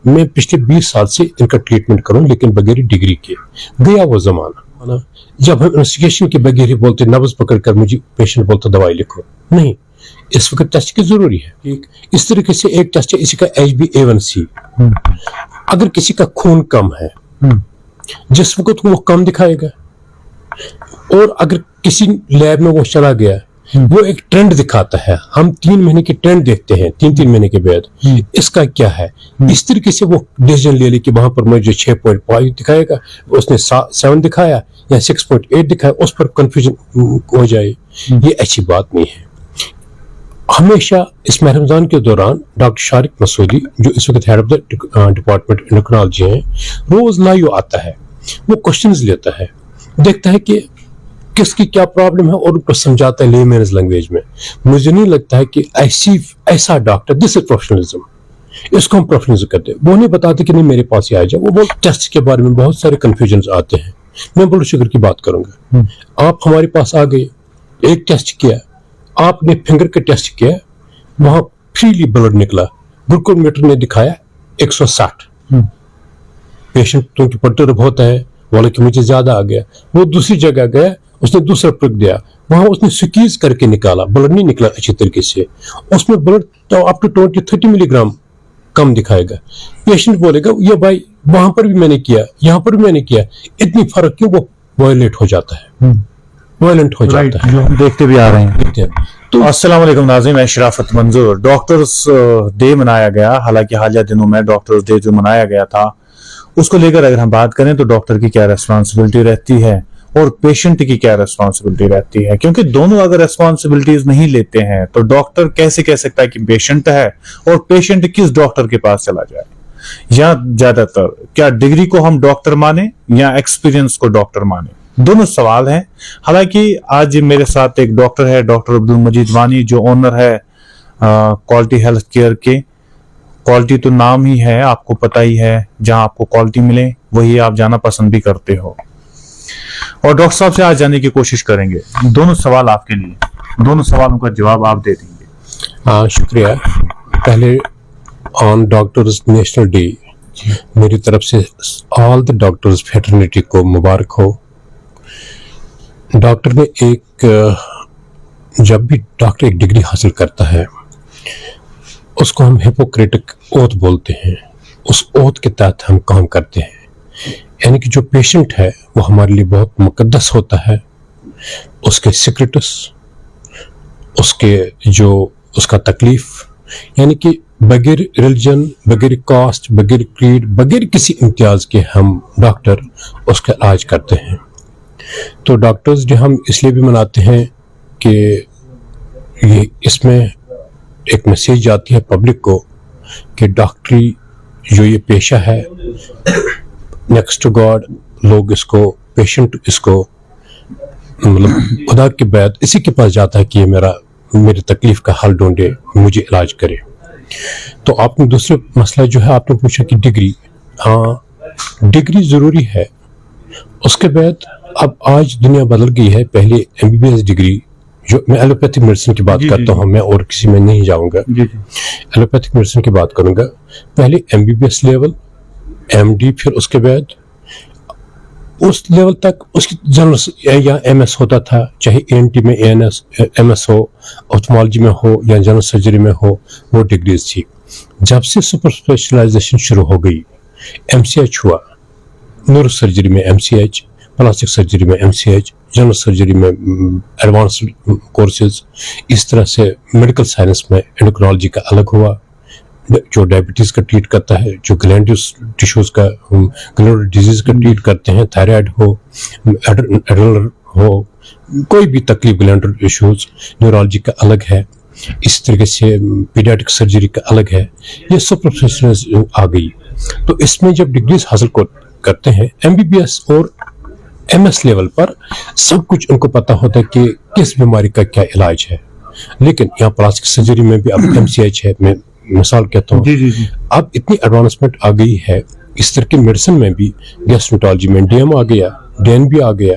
मैं पिछले 20 साल से इनका ट्रीटमेंट करूं लेकिन बगैर डिग्री के। गया वो जमाना जब हम इन्वेस्टिगेशन के बगैर ही बोलते नब्ज पकड़कर मुझे पेशेंट बोलता दवाई लिखो। नहीं, इस वक्त टेस्ट की जरूरी है। इस तरीके से एक टेस्ट है इसी का HbA1c। अगर किसी का खून कम है जिस वक्त वो कम दिखाएगा, और अगर किसी लैब में वो चला गया वो एक ट्रेंड दिखाता है, हम 3 महीने की ट्रेंड देखते हैं 3 महीने के बाद इसका क्या है, इस तरीके से वो डिसीजन ले ले कि वहां पर मुझे 6.5 दिखाएगा, उसने 7 दिखाया या 6.8 दिखाया, उस पर कंफ्यूजन हो जाए, ये अच्छी बात नहीं है। हमेशा इस माह रमजान के दौरान डॉक्टर शारिक मसूदी जो इस वक्त head of the department endocrinology हैं, रोज लाइव आता है, वो क्वेश्चंस लेता है, देखता है कि किसकी क्या प्रॉब्लम है और उनको समझाता है लेमैन्स लैंग्वेज में। मुझे नहीं लगता है कि ऐसा डॉक्टर, दिस इज प्रोफेशनलिज्म, इसको हम प्रोफेशनलिज्म करते हैं। वो नहीं बताते कि नहीं मेरे पास ही आ जाए, वो टेस्ट के बारे में बहुत सारे कंफ्यूजन आते हैं। मैं ब्लड शुगर की बात करूंगा, आप हमारे पास आ गए, एक टेस्ट किया, आपने फिंगर का टेस्ट किया, वहां फ्रीली ब्लड निकला, ग्लूकोमीटर ने दिखाया 160। पेशेंट क्योंकि पर्टर्ब होता है, बोला कि मुझे ज्यादा आ गया, वो दूसरी जगह गया, उसने दूसरा प्रिक दिया, वहां उसने स्क्वीज करके निकाला, ब्लड नहीं निकला अच्छी तरीके से, उसमें ब्लड तो अप टू 20-30 मिलीग्राम कम दिखाएगा। पेशेंट बोलेगा ये भाई वहां पर भी मैंने किया, यहाँ पर भी मैंने किया, इतनी फर्क क्यों? वो वायलेट हो जाता है, वायलेंट हो जाता है, जो हम देखते भी आ रहे हैं। तो अस्सलाम वालेकुम नाज़रीन, मैं शराफत मंजूर। डॉक्टर्स डे मनाया गया, हालांकि हालिया दिनों में डॉक्टर्स डे जो मनाया गया था उसको लेकर अगर हम बात करें तो डॉक्टर की क्या रेस्पॉन्सिबिलिटी रहती है और पेशेंट की क्या रेस्पॉन्सिबिलिटी रहती है, क्योंकि दोनों अगर रेस्पॉन्सिबिलिटीज नहीं लेते हैं तो डॉक्टर कैसे कह सकता है कि पेशेंट है और पेशेंट किस डॉक्टर के पास चला जाए। या ज्यादातर क्या डिग्री को हम डॉक्टर माने या एक्सपीरियंस को डॉक्टर माने, दोनों सवाल हैं। हालांकि आज मेरे साथ एक डॉक्टर है, डॉक्टर अब्दुल मजीद वानी, जो ओनर है क्वालिटी हेल्थ केयर के। क्वालिटी तो नाम ही है, आपको पता ही है, जहां आपको क्वालिटी मिले वही आप जाना पसंद भी करते हो। और डॉक्टर साहब से आज जानने की कोशिश करेंगे, दोनों सवाल आपके लिए, दोनों सवालों का जवाब आप दे देंगे। शुक्रिया। पहले ऑन डॉक्टर्स नेशनल डे मेरी तरफ से ऑल द डॉक्टर्स फ्रेटर्निटी को मुबारक हो। डॉक्टर में जब भी डॉक्टर एक डिग्री हासिल करता है उसको हम हिपोक्रेटिक ओथ बोलते हैं, उस ओथ के तहत हम काम करते हैं, यानी कि जो पेशेंट है वो हमारे लिए बहुत मुकद्दस होता है, उसके सिक्रेटस, उसका तकलीफ, यानी कि बगैर रिलीजन, बगैर कास्ट, बगैर क्रीड, बगैर किसी इम्तियाज के हम डॉक्टर उसका इलाज करते हैं। तो डॉक्टर्स डे हम इसलिए भी मनाते हैं कि ये इसमें एक मैसेज आती है पब्लिक को कि डॉक्टरी जो ये पेशा है नेक्स्ट टू गॉड, लोग इसको, पेशेंट इसको मतलब खुदा के बाद इसी के पास जाता है कि ये मेरी तकलीफ का हल ढूंढे, मुझे इलाज करे। तो आपने दूसरा मसला जो है आपने पूछा कि डिग्री, हाँ डिग्री जरूरी है। उसके बाद अब आज दुनिया बदल गई है, पहले MBBS डिग्री, जो मैं एलोपैथिक मेडिसिन की बात करता हूँ, मैं और किसी में नहीं जाऊंगा, एलोपैथिक मेडिसिन की बात करूंगा। पहले MBBS लेवल, MD, फिर उसके बाद उस लेवल तक उसकी जनरल या MS होता था, चाहे ENT में MS हो, ऑप्थेल्मोलॉजी में हो या जनरल सर्जरी में हो, वो डिग्रीज थी। जब से सुपर स्पेशलाइजेशन शुरू हो गई, MCH हुआ, न्यूरो सर्जरी में MCH, प्लास्टिक सर्जरी में MCH, जनरल सर्जरी में एडवांस्ड कोर्सेज, इस तरह से मेडिकल साइंस में एंडोक्रिनोलॉजी का अलग हुआ, जो डायबिटीज का ट्रीट करता है, जो ग्लैंडस टिश्यूज का, ग्लैंडुलर डिजीज का ट्रीट करते हैं, थायराइड हो, एड्रेनल हो, कोई भी तकलीफ, ग्लैंडुलर इश्यूज, न्यूरोलॉजी का अलग है, इस तरीके से पीडियाट्रिक सर्जरी का अलग है, ये सब प्रोफेशनल्स आ गई। तो इसमें जब डिग्रीज हासिल करते हैं MBBS और MS लेवल पर, सब कुछ उनको पता होता है कि किस बीमारी का क्या इलाज है। लेकिन यहाँ प्लास्टिक सर्जरी में भी अब MCH है, मैं मिसाल कहता हूँ, अब इतनी एडवांसमेंट आ गई है, इस तरह की मेडिसिन में भी, गैस्ट्रोएंटरोलॉजी में DM आ गया, DN भी आ गया,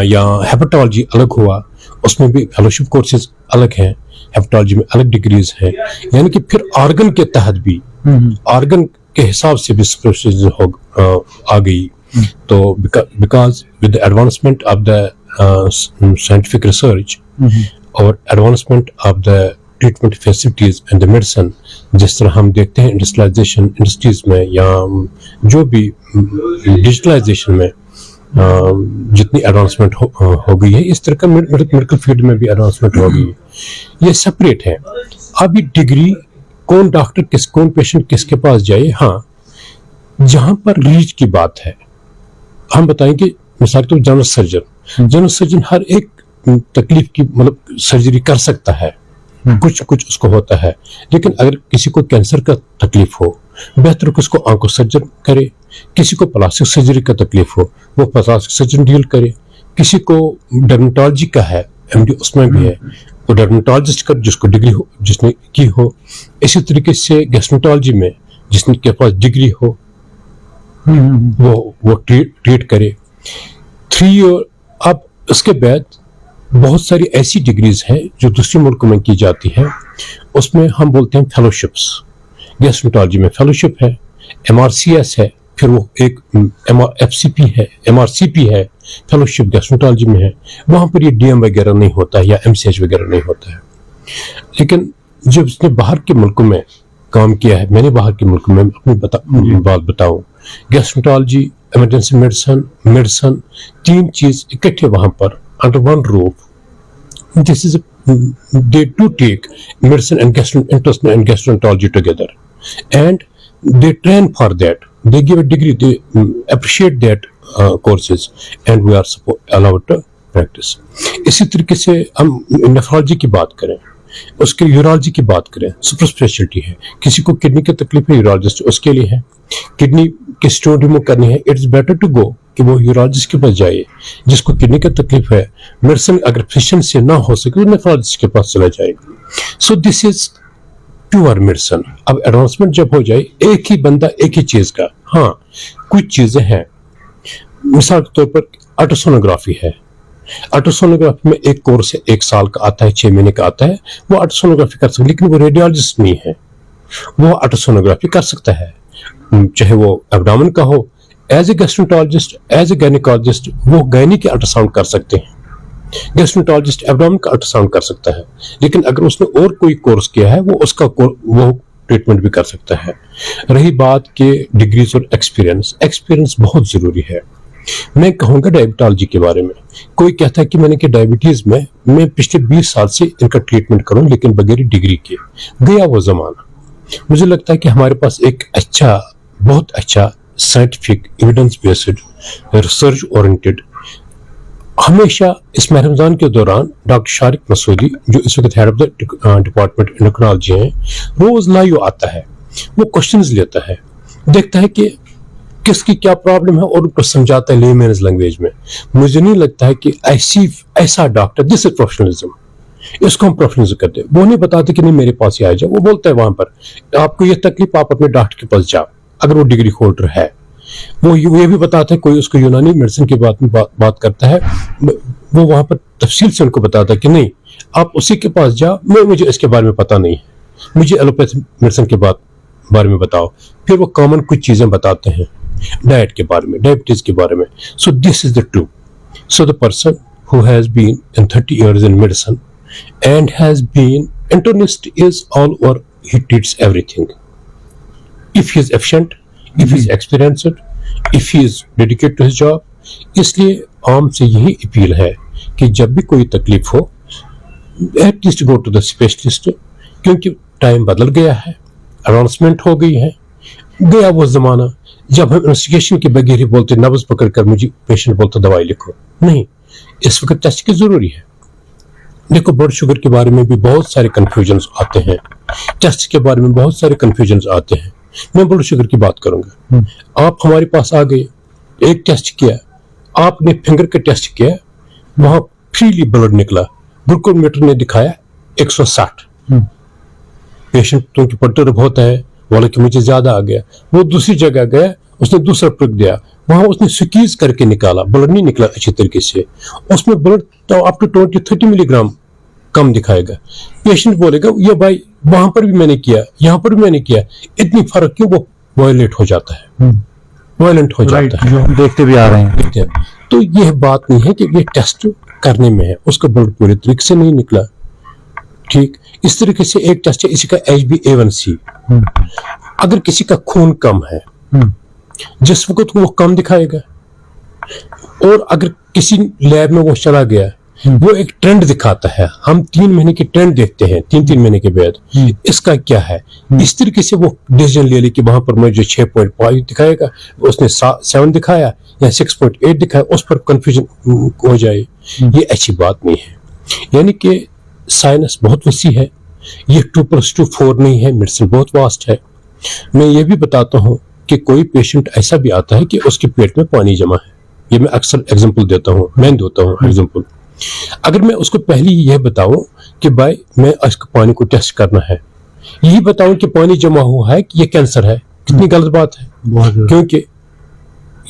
या हेपेटोलॉजी अलग हुआ, उसमें भी फेलोशिप कोर्सेज अलग हैं, हेपेटोलॉजी में अलग डिग्रीज हैं, यानी कि फिर ऑर्गन के तहत भी ऑर्गन के हिसाब से भी स्पेशलाइजेशन आ गई. तो because with the advancement of the scientific research और advancement of the treatment facilities and the medicine, जिस तरह हम देखते हैं इंडस्ट्रियलाइजेशन इंडस्ट्रीज में या जो भी डिजिटलाइजेशन में जितनी एडवांसमेंट हो गई है, इस तरह का मेडिकल फील्ड में भी एडवांसमेंट हो गई है. ये सेपरेट है. अभी डिग्री कौन डॉक्टर कौन पेशेंट किसके पास जाए, हाँ जहां पर रीच की बात है हम बताएंगे. मिसाल के जनरल सर्जन हर एक तकलीफ की मतलब सर्जरी कर सकता है, कुछ उसको होता है. लेकिन अगर किसी को कैंसर का तकलीफ हो, बेहतर कि उसको आंखों सर्जन करे. किसी को प्लास्टिक सर्जरी का तकलीफ हो, वो प्लास्टिक सर्जन डील करे. किसी को डर्मेटोलॉजी का है, एमडी उसमें भी है, वो डर्मेटोलॉजिस्ट का जिसको डिग्री हो, जिसने की हो. इसी तरीके से गैस्ट्रोएंटरोलॉजी में जिसने के पास डिग्री हो वो ट्रीट करे. 3 ईयर. अब उसके बाद बहुत सारी ऐसी डिग्रीज हैं जो दूसरे मुल्कों में की जाती है, उसमें हम बोलते हैं फेलोशिप्स. गैस्ट्रोएंटरोलॉजी में फेलोशिप है, MRCS है, फिर वो एक FCP है, MRCP है, फेलोशिप गैस्ट्रोएंटरोलॉजी में है. वहां पर ये DM वगैरह नहीं होता है या MCH वगैरह नहीं होता है. लेकिन जब उसने बाहर के मुल्कों में काम किया है, मैंने बाहर के मुल्कों में अपनी बात बताऊं, गैस्ट्रोएंटरोलॉजी, इमरजेंसी मेडिसिन 3 चीज इकट्ठे वहां पर under one roof. This is they do take medicine and gastroenterology together, and they train for that. They give a degree. They appreciate that courses, and we are allowed to practice. इसी तरीके से हम nephrology की बात करें, उसके urology की बात करें, सुपर स्पेशलिटी है. किसी को किडनी की तकलीफ है, यूरोलॉजिस्ट उसके लिए है. किडनी की स्टोन रिमूव करनी है, इट्स बेटर टू गो कि वो यूरोलॉजिस्ट के पास जाए. जिसको किडनी की तकलीफ है, मेडिसिन अगर फिजिशियन से ना हो सके वो नेफ्रोलॉजिस्ट के पास चला जाए. सो दिस इज प्योर मेडिसिन. अब एडवांसमेंट जब हो जाए, एक ही बंदा एक ही चीज का. हाँ कुछ चीजें हैं, मिसाल के तौर पर अल्ट्रासोनोग्राफी है. अल्ट्रासोनोग्राफी में एक कोर्स है, 1 साल का आता है, 6 महीने का आता है. वो अल्ट्रासोनोग्राफी कर सकता है, लेकिन वो रेडियोलॉजिस्ट नहीं है. वो अल्ट्रासोनोग्राफी कर सकता है, चाहे वो एब्डोमेन का हो. As a gastroenterologist, as a gynaecologist वो गायनी के अल्ट्रासाउंड कर सकते हैं. गैस्ट्रोएंटरोलॉजिस्ट एब्डोमेन का अल्ट्रासाउंड कर सकता है. लेकिन अगर उसने और कोई कोर्स किया है, वो उसका वो ट्रीटमेंट भी कर सकता है. रही बात के डिग्रीज और एक्सपीरियंस बहुत जरूरी है. मैं कहूँगा डायबिटोलॉजी के बारे में. कोई कहता है कि मैंने कि डायबिटीज में मैं पिछले 20 साल से इनका ट्रीटमेंट करूं, लेकिन बगैर डिग्री के. गया वो जमाना. मुझे लगता है कि हमारे पास एक बहुत अच्छा scientific evidence based research oriented, हमेशा इस माह रमजान के दौरान डॉक्टर शारिक मसूदी जो इस वक्त head of the department endocrinology हैं, रोज लाइव आता है. वो क्वेश्चंस लेता है, देखता है कि किसकी क्या प्रॉब्लम है और उनको समझाता है लेमैन्स लैंग्वेज में. मुझे नहीं लगता है कि ऐसा डॉक्टर, दिस इज प्रोफेशनलिज्म, इसको हम प्रोफेशनलिज्म करते हैं. वो नहीं बताते कि नहीं मेरे पास ही आ जाओ. वो बोलता है वहां पर आपको ये तकलीफ, आप अपने डॉक्टर के पास जाओ अगर वो डिग्री होल्डर है. वो ये भी बताता है, कोई उसको यूनानी मेडिसिन की बात करता है, वो वहां पर तफसील से उनको बताता है कि नहीं आप उसी के पास जाओ, मुझे इसके बारे में पता नहीं है, मुझे एलोपैथी मेडिसिन के बारे में बताओ. फिर वो कॉमन कुछ चीजें बताते हैं डाइट के बारे में, डायबिटीज के बारे में. So this is the true. So the person who has been in 30 years in medicine and has been internist is all over, he treats everything. If he is efficient, if he is experienced, if he is dedicated to his job. इसलिए आम से यही appeal है कि जब भी कोई तकलीफ हो, at least go to the specialist, क्योंकि टाइम बदल गया है, एडवांसमेंट हो गई है. गया वो जमाना जब हम इन्वेस्टिगेशन के बगैर ही बोलते, नब्ज पकड़कर मुझे पेशेंट बोलता दवाई लिखो. नहीं, इस वक्त टेस्ट की जरूरी है. देखो ब्लड शुगर के बारे में भी बहुत सारे कंफ्यूजन्स आते हैं, टेस्ट के बारे में बहुत सारे कंफ्यूजन्स आते हैं. मैं ब्लड शुगर की बात करूंगा. आप हमारे पास आ गए, एक टेस्ट किया, आपने फिंगर का टेस्ट किया, वहां फ्रीली ब्लड निकला, ग्लूकोमीटर ने दिखाया 160. पेशेंट क्योंकि पर्टर्ब होता है, बोला कि मुझे ज्यादा आ गया. वो दूसरी जगह गया, उसने दूसरा प्रिक दिया, वहां उसने स्क्वीज करके निकाला, ब्लड नहीं निकला अच्छी तरीके से. उसमें ब्लड तो अप टू 20-30 मिलीग्राम कम दिखाएगा. पेशेंट बोलेगा ये भाई वहां पर भी मैंने किया, यहाँ पर भी मैंने किया, इतनी फर्क क्यों? वो वायलेट हो जाता है, वायलेंट हो जाता है, जो हम देखते भी आ रहे हैं। देखते हैं। तो यह बात नहीं है कि ये टेस्ट करने में है, उसका ब्लड पूरे तरीके से नहीं निकला, ठीक। इस तरीके से एक टेस्ट है, इसी का HbA1c, अगर किसी का खून कम है जिस वक्त वो कम दिखाएगा, और अगर किसी लैब में वो चला गया, वो एक ट्रेंड दिखाता है, हम 3 महीने की ट्रेंड देखते हैं, 3 महीने के बाद इसका क्या है, इस तरीके से वो डिसीजन ले ली कि वहां पर मुझे 6.5 दिखाएगा, उसने 7 दिखाया या 6.8 दिखाया, उस पर कंफ्यूजन हो जाए, ये अच्छी बात नहीं है। यानी कि साइंस बहुत वसी है, ये 2+2 4 नहीं है, मेडिसिन बहुत वास्ट है। मैं ये भी बताता हूँ कि कोई पेशेंट ऐसा भी आता है कि उसके पेट में पानी जमा है, ये मैं अक्सर एग्जांपल देता हूँ, मैं देता हूँ एग्जांपल। अगर मैं उसको पहले ही यह बताऊं कि भाई मैं इसको पानी को टेस्ट करना है, यही बताऊं कि पानी जमा हुआ है कि ये कैंसर है, कितनी गलत बात है। क्योंकि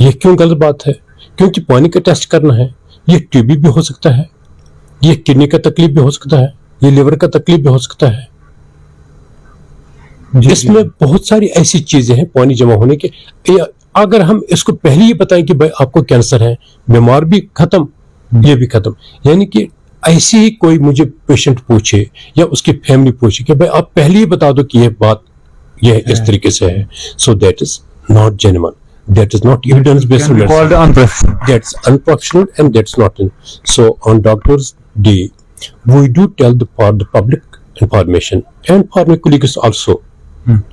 ये क्यों गलत बात है? क्योंकि पानी का टेस्ट करना है, ये टीबी भी हो सकता है, ये किडनी का तकलीफ भी हो सकता है, ये लिवर का तकलीफ भी हो सकता है, इसमें बहुत सारी ऐसी चीजें हैं पानी जमा होने के। अगर हम इसको पहले ही बताएं कि भाई आपको कैंसर है, बीमार भी खत्म, ये भी खत्म। यानी कि ऐसे ही कोई मुझे पेशेंट पूछे या उसकी फैमिली पूछे कि भाई आप पहले ही बता दो कि ये बात ये इस तरीके से है, so that is not genuine, that is not evidence based medicine, that's unprofessional and that's not in. So on doctors day we do tell the public information and for my colleagues also,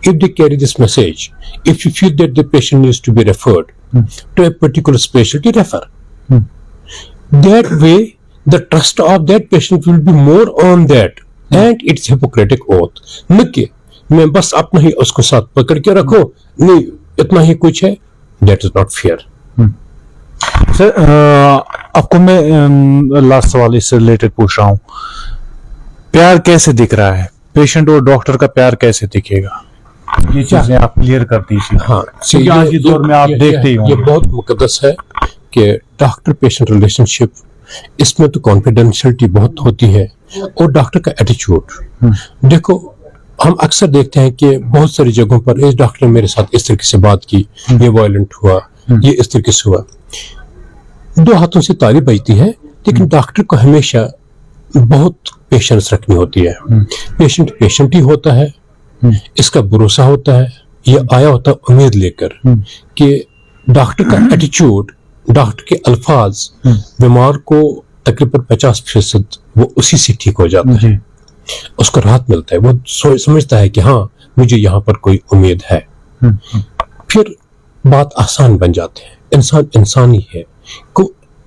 if they carry this message, if you feel that the patient needs to be referred to a particular specialty, refer. That way the trust of that patient will be more on that, and it's Hippocratic oath न कि मैं बस अपना ही उसको साथ पकड़ के रखो, नहीं इतना ही कुछ है, that is not fair. Sir आपको मैं लास्ट सवाल इससे रिलेटेड पूछ रहा हूँ, प्यार कैसे दिख रहा है, पेशेंट और डॉक्टर का प्यार कैसे दिखेगा, ये चीजें आप क्लियर कर दीजिए। हाँ, क्योंकि आज के दौर में आप देखते ही ये बहुत मुकद्दस है कि डॉक्टर पेशेंट रिलेशनशिप, इसमें तो कॉन्फिडेंशियलिटी बहुत होती है, और डॉक्टर का एटीट्यूड। देखो हम अक्सर देखते हैं कि बहुत सारी जगहों पर इस डॉक्टर ने मेरे साथ इस तरीके से बात की, ये वायलेंट हुआ, ये इस तरीके से हुआ। 2 हाथों से ताली बजती है, लेकिन डॉक्टर को हमेशा बहुत पेशेंस रखनी होती है। पेशेंट ही होता है, इसका भरोसा होता है, ये आया होता है उम्मीद लेकर कि डॉक्टर का एटीट्यूड, डॉक्टर के अल्फाज बीमार को तकरीबन 50% वो उसी से ठीक हो जाता है, उसको राहत मिलता है, वो समझता है कि हाँ मुझे यहाँ पर कोई उम्मीद है, फिर बात आसान बन जाती है। इंसान ही है, को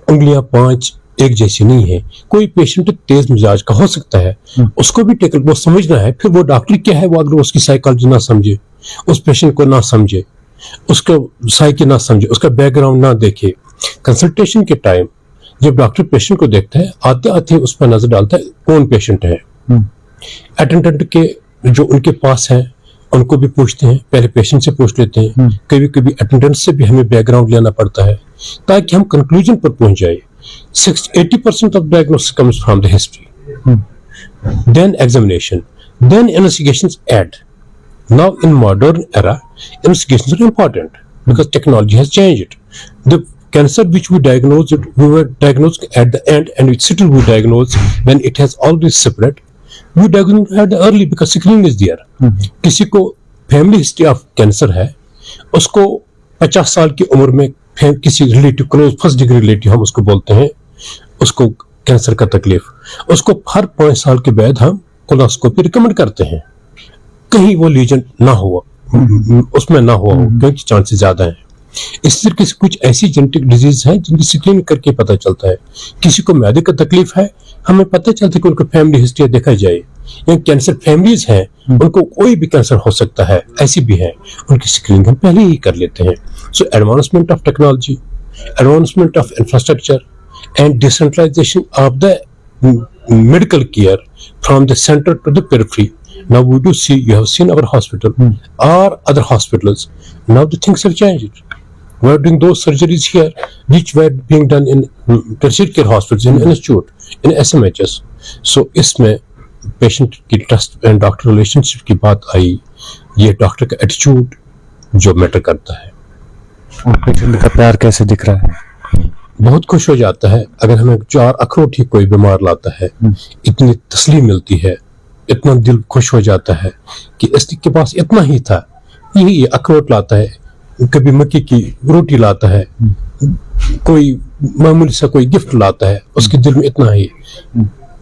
उंगलियां 5 एक जैसी नहीं है। कोई पेशेंट तेज मिजाज का हो सकता है, उसको भी टेकल वो समझना है, फिर वो डॉक्टर क्या है, वो अगर उसकी साइकोलॉजी ना समझे, उस पेशेंट को ना समझे, उसका साइकी ना समझे, उसका बैकग्राउंड ना देखे, कंसल्टेशन के टाइम जब डॉक्टर पेशेंट को देखता है, आते आते उस पर नजर डालता है कौन पेशेंट है। अटेंडेंट के जो उनके पास है उनको भी पूछते हैं, पहले पेशेंट से पूछ लेते हैं, कभी कभी अटेंडेंट से भी हमें बैकग्राउंड लेना पड़ता है ताकि हम कंक्लूजन पर पहुंच जाए। 80% of diagnosis comes from the history, then examination, then investigations add. Now in modern era, investigations are important because technology has changed. The cancer which we were diagnosed at the end, and it still we diagnose when it has already spread. We diagnose at the early because screening is there. किसी को family history of cancer है, उसको 50 साल की उम्र में किसी relative close first degree relative हम उसको बोलते हैं, उसको कैंसर का तकलीफ, उसको हर 5 साल के बाद हम कोलोस्कोपी रिकमेंड करते हैं, कहीं वो लीजन ना हुआ, उसमें ना हुआ हो, क्योंकि चांसेस ज्यादा हैं। इस तरीके से कुछ ऐसी जेनेटिक डिजीज है जिनकी स्क्रीनिंग करके पता चलता है। किसी को मैदे का तकलीफ है, हमें पता चलता है कि उनको फैमिली हिस्ट्री देखा जाए, या कैंसर फैमिलीज हैं उनको कोई भी कैंसर हो सकता है, ऐसी भी है, उनकी स्क्रीनिंग हम पहले ही कर लेते हैं। So advancement of technology, advancement of infrastructure and decentralisation of the medical care from the centre to the periphery. Now we do see, you have seen our hospital or other hospitals, now the things have changed. We are doing those surgeries here which were being done in tertiary care hospitals, in institute, in SMHs. So इसमें patient की trust and doctor relationship की बात आई, ये doctor का attitude जो matter करता है। और पेशेंट का प्यार कैसे दिख रहा है? बहुत खुश हो जाता है। अगर हमें 4 अखरोट ही कोई बीमार लाता है, इतनी तसलीम मिलती है, इतना दिल खुश हो जाता है कि इसके पास इतना ही था, ये अखरोट लाता है, कभी मक्की की रोटी लाता है, कोई मामूली सा कोई गिफ्ट लाता है, उसके दिल में इतना ही,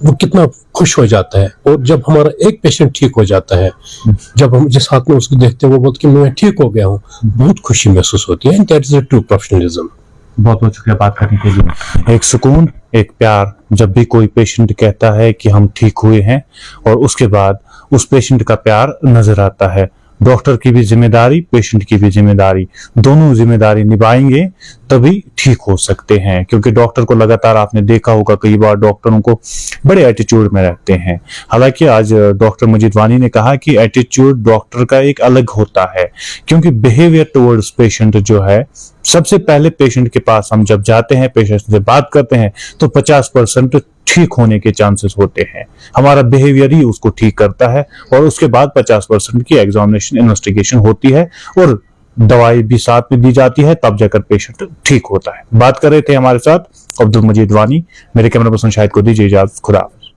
वो कितना खुश हो जाता है। और जब हमारा एक पेशेंट ठीक हो जाता है, जब हम जिस हाथ में उसको देखते हैं वो बोलते कि मैं ठीक हो गया हूँ, बहुत खुशी महसूस होती है। That is true professionalism. बहुत बहुत शुक्रिया बात करने के लिए। एक सुकून, एक प्यार, जब भी कोई पेशेंट कहता है कि हम ठीक हुए हैं और उसके बाद उस पेशेंट का प्यार नजर आता है। डॉक्टर की भी जिम्मेदारी, पेशेंट की भी जिम्मेदारी, दोनों जिम्मेदारी निभाएंगे तभी ठीक हो सकते हैं। क्योंकि डॉक्टर को लगातार आपने देखा होगा कई बार डॉक्टरों को बड़े एटीट्यूड में रखते हैं। हालांकि आज डॉक्टर मजीद वानी ने कहा कि एटीट्यूड डॉक्टर का एक अलग होता है, क्योंकि बिहेवियर टुवर्ड्स पेशेंट जो है, सबसे पहले पेशेंट के पास हम जब जाते हैं, पेशेंट से बात करते हैं तो 50% ठीक होने के चांसेस होते हैं। हमारा बिहेवियर ही उसको ठीक करता है और उसके बाद 50% की एग्जामिनेशन इन्वेस्टिगेशन होती है और दवाई भी साथ में दी जाती है, तब जाकर पेशेंट ठीक होता है। बात कर रहे थे हमारे साथ अब्दुल मजीद वानी। मेरे कैमरा पर्सन शाहिद को दीजिए इजाजत। खुदा।